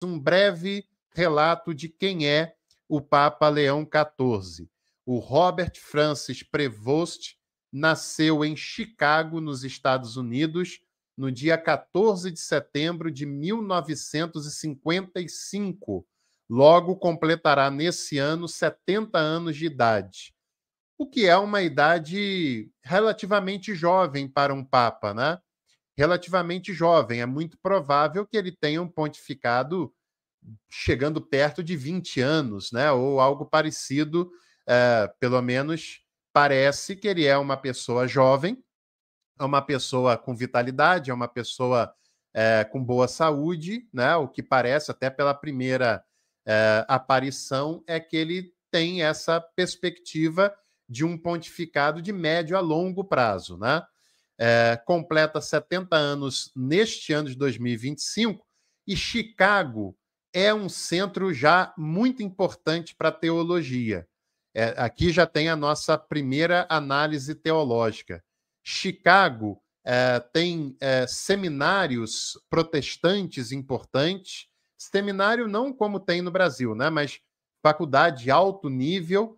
um breve relato de quem é o Papa Leão XIV. O Robert Francis Prevost nasceu em Chicago, nos Estados Unidos, no dia 14 de setembro de 1955. Logo completará nesse ano 70 anos de idade, o que é uma idade relativamente jovem para um Papa, né? Relativamente jovem. É muito provável que ele tenha um pontificado chegando perto de 20 anos, né? Ou algo parecido, pelo menos parece que ele é uma pessoa jovem, é uma pessoa com vitalidade, é uma pessoa com boa saúde, né? O que parece, até pela primeira aparição, é que ele tem essa perspectiva de um pontificado de médio a longo prazo, né? Completa 70 anos neste ano de 2025, e Chicago é um centro já muito importante para a teologia. Aqui já tem a nossa primeira análise teológica. Chicago tem seminários protestantes importantes, seminário não como tem no Brasil, né, mas faculdade de alto nível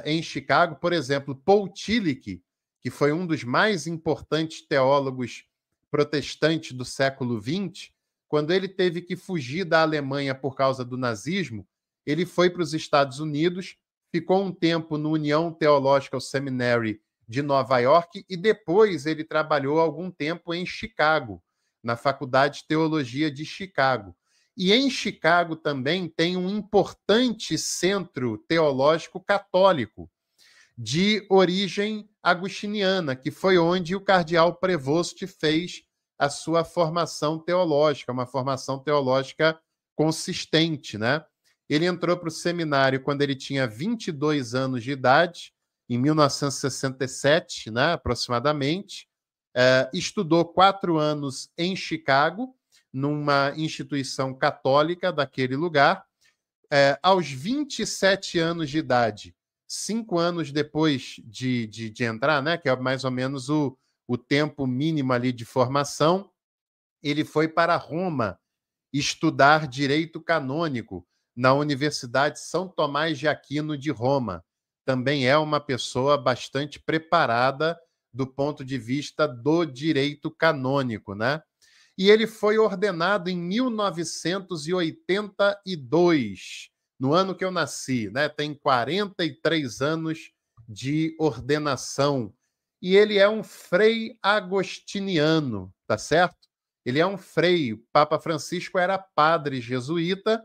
em Chicago. Por exemplo, Paul Tillich, que foi um dos mais importantes teólogos protestantes do século XX, quando ele teve que fugir da Alemanha por causa do nazismo, ele foi para os Estados Unidos, ficou um tempo no Union Theological Seminary de Nova York e depois ele trabalhou algum tempo em Chicago, na Faculdade de Teologia de Chicago. E em Chicago também tem um importante centro teológico católico de origem agostiniana, que foi onde o cardeal Prevost fez a sua formação teológica, uma formação teológica consistente, né? Ele entrou para o seminário quando ele tinha 22 anos de idade, em 1967, né, aproximadamente. Estudou 4 anos em Chicago, numa instituição católica daquele lugar. Aos 27 anos de idade, 5 anos depois de entrar, né, que é mais ou menos o tempo mínimo ali de formação, ele foi para Roma estudar direito canônico na Universidade São Tomás de Aquino de Roma. Também é uma pessoa bastante preparada do ponto de vista do direito canônico, né? E ele foi ordenado em 1982, no ano que eu nasci, né? Tem 43 anos de ordenação. E ele é um frei agostiniano, tá certo? Ele é um frei. O Papa Francisco era padre jesuíta.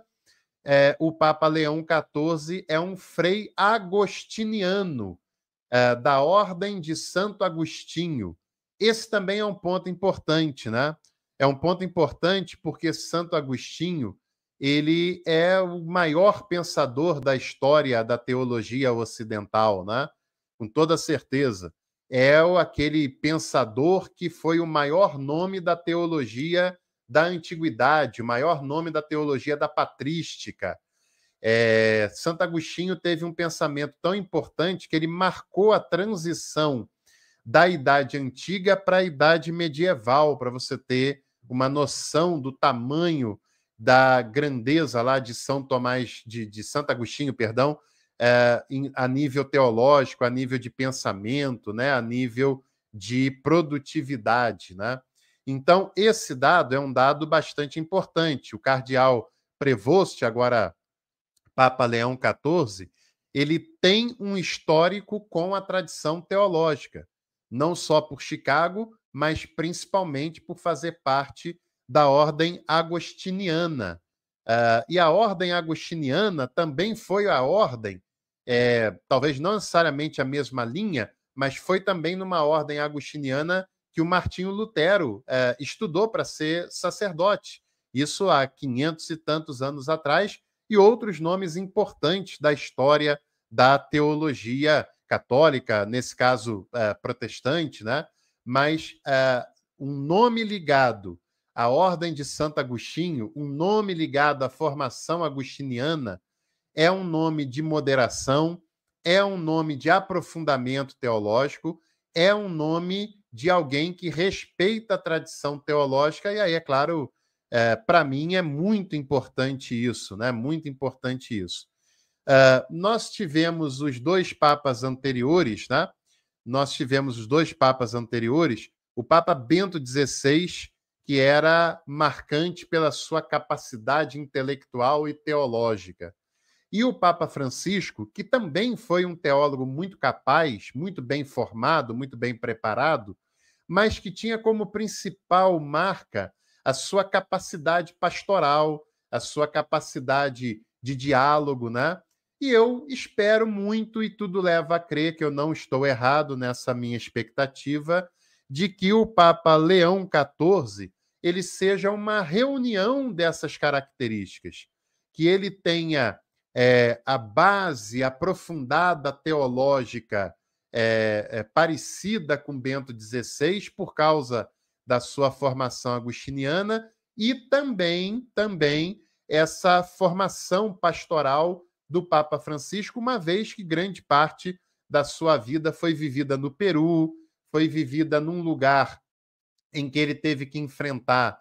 O Papa Leão XIV é um frei agostiniano, da Ordem de Santo Agostinho. Esse também é um ponto importante, né? É um ponto importante porque Santo Agostinho, ele é o maior pensador da história da teologia ocidental, né? Com toda certeza. É aquele pensador que foi o maior nome da teologia da antiguidade, o maior nome da teologia da patrística. Santo Agostinho teve um pensamento tão importante que ele marcou a transição da Idade Antiga para a Idade Medieval, para você ter uma noção do tamanho da grandeza lá de São Tomás, de Santo Agostinho, perdão, a nível teológico, a nível de pensamento, né, a nível de produtividade, né? Então, esse dado é um dado bastante importante. O cardeal Prevost, agora Papa Leão XIV, ele tem um histórico com a tradição teológica, não só por Chicago, mas principalmente por fazer parte da ordem agostiniana. E a ordem agostiniana também foi a ordem, talvez não necessariamente a mesma linha, mas foi também numa ordem agostiniana que o Martinho Lutero estudou para ser sacerdote. Isso há 500 e tantos anos atrás, e outros nomes importantes da história da teologia católica, nesse caso protestante, né? Mas um nome ligado à Ordem de Santo Agostinho, um nome ligado à formação agostiniana, é um nome de moderação, é um nome de aprofundamento teológico, é um nome de alguém que respeita a tradição teológica, e aí, é claro, Para mim é muito importante isso, né? Muito importante isso. Nós tivemos os dois papas anteriores, né? Nós tivemos os dois papas anteriores, o Papa Bento XVI, que era marcante pela sua capacidade intelectual e teológica. E o Papa Francisco, que também foi um teólogo muito capaz, muito bem formado, muito bem preparado, mas que tinha como principal marca a sua capacidade pastoral, a sua capacidade de diálogo, né? E eu espero muito, e tudo leva a crer que eu não estou errado nessa minha expectativa, de que o Papa Leão XIV ele seja uma reunião dessas características, que ele tenha a base aprofundada teológica parecida com Bento XVI por causa da sua formação agostiniana e também essa formação pastoral do Papa Francisco, uma vez que grande parte da sua vida foi vivida no Peru, foi vivida num lugar em que ele teve que enfrentar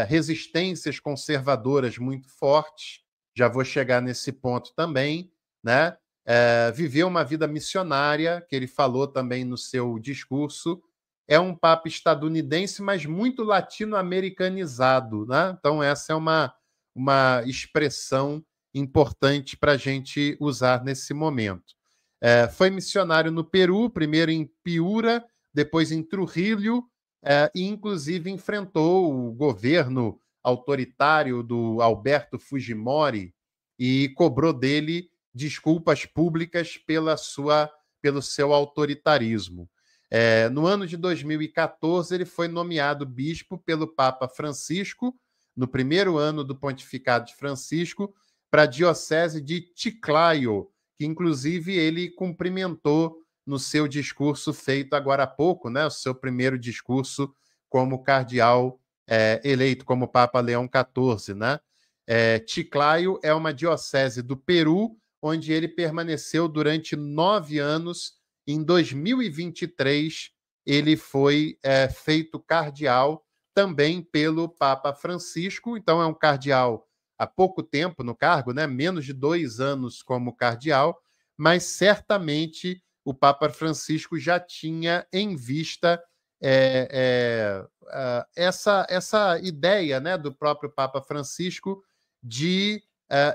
resistências conservadoras muito fortes. Já vou chegar nesse ponto também, né? Viveu uma vida missionária, que ele falou também no seu discurso. É um papa estadunidense, mas muito latino-americanizado, né? Então, essa é uma expressão importante para a gente usar nesse momento. Foi missionário no Peru, primeiro em Piura, depois em Trujillo, e inclusive enfrentou o governo autoritário do Alberto Fujimori e cobrou dele desculpas públicas pelo seu autoritarismo. No ano de 2014, ele foi nomeado bispo pelo Papa Francisco, no primeiro ano do pontificado de Francisco, para a diocese de Chiclayo, que inclusive ele cumprimentou no seu discurso feito agora há pouco, né, o seu primeiro discurso como cardeal eleito, como Papa Leão XIV. Né? Chiclayo é uma diocese do Peru, onde ele permaneceu durante 9 anos. Em 2023, ele foi feito cardeal também pelo Papa Francisco, então é um cardeal há pouco tempo no cargo, né? Menos de 2 anos como cardeal, mas certamente o Papa Francisco já tinha em vista essa ideia, né, do próprio Papa Francisco de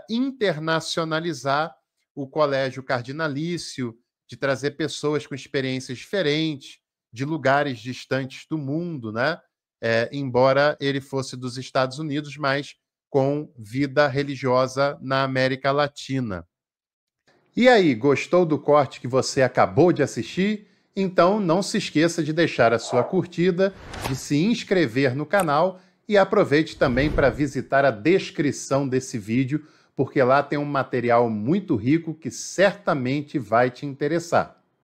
internacionalizar o colégio cardinalício, de trazer pessoas com experiências diferentes, de lugares distantes do mundo, né? Embora ele fosse dos Estados Unidos, mas com vida religiosa na América Latina. E aí, gostou do corte que você acabou de assistir? Então não se esqueça de deixar a sua curtida, de se inscrever no canal e aproveite também para visitar a descrição desse vídeo, porque lá tem um material muito rico que certamente vai te interessar.